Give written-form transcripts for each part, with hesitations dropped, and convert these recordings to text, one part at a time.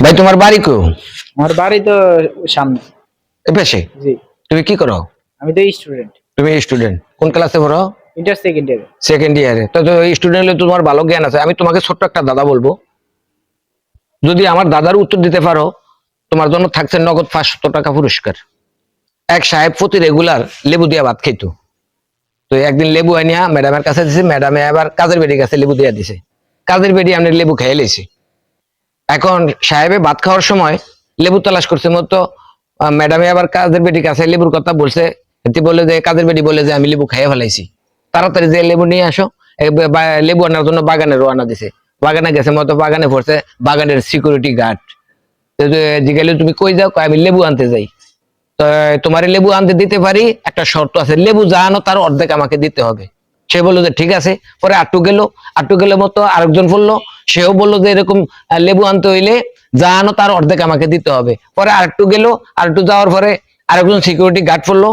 ভাই তোমার বাড়ি কো? আমার বাড়ি তো সামনে। এপাশে? জি। তুমি কি করো? আমি তো স্টুডেন্ট। তুমি স্টুডেন্ট, কোন ক্লাসে পড়ো? ইন্টার সেকেন্ড ইয়ারে। সেকেন্ড ইয়ারে। তো স্টুডেন্ট হলে তোমার ভালো জ্ঞান আছে। আমি তোমাকে ছোট্ট একটা দাদা বলবো, যদি আমার দাদার উত্তর দিতে পারো তোমার জন্য থাকছে নগদ 500 টাকা পুরস্কার। এক সাহেব প্রতি রেগুলার লেবু দিয়া ভাত খেত। তো একদিন লেবু আনিয়া ম্যাডামের কাছে দিছে, ম্যাডামে আবার কাজের বেড়ি কাছে লেবু দিয়া দিছে। কাজের বেড়ি আমি লেবু খেয়ে লেছি। এখন সাহেবে ভাত খাওয়ার সময় লেবু তালাশ করছে মতো ম্যাডামে আবার কাজের বেটি কাছে লেবুর কথা বলছে। বলে যে কাজের বেটি বলে যে আমি লেবু খাইয়ে ফেলাইছি, তাড়াতাড়ি যে লেবু নিয়ে আসো। লেবু আনার জন্য বাগানে রওনা দিছে। বাগানে গেছে মতো বাগানে পড়ছে বাগানের সিকিউরিটি গার্ড। জিজ্ঞাসা তুমি কই যাও? আমি লেবু আনতে যাই। তো তোমার লেবু আনতে দিতে পারি, একটা শর্ত আছে, লেবু যা আনো তার অর্ধেক আমাকে দিতে হবে। সে বললো যে ঠিক আছে। পরে আটটু গেল মতো আরেকজন বললো, সেও বললো যে এরকম লেবু আনতে হইলে যা আনো তার অর্ধেক আমাকে দিতে হবে। পরে আরেকটু যাওয়ার পরে আরেকজন সিকিউরিটি গার্ড পড়লো,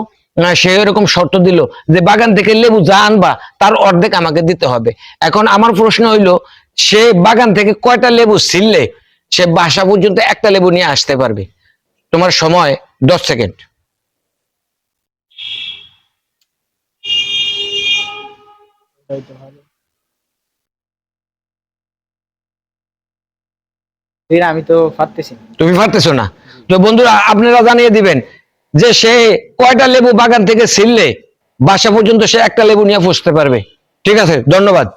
সে এরকম শর্ত দিল যে বাগান থেকে লেবু যা আনবা তার অর্ধেক আমাকে দিতে হবে। এখন আমার প্রশ্ন হইলো, সে বাগান থেকে কয়টা লেবু ছিললে সে বাসা পর্যন্ত একটা লেবু নিয়ে আসতে পারবে? তোমার সময় 10 সেকেন্ড। আমি তো পারতেছি না। তুমি পারতেছো না? তো বন্ধুরা আপনারা জানিয়ে দিবেন যে সে কয়টা লেবু বাগান থেকে ছিললে বাসা পর্যন্ত সে একটা লেবু নিয়ে পৌঁছতে পারবে। ঠিক আছে, ধন্যবাদ।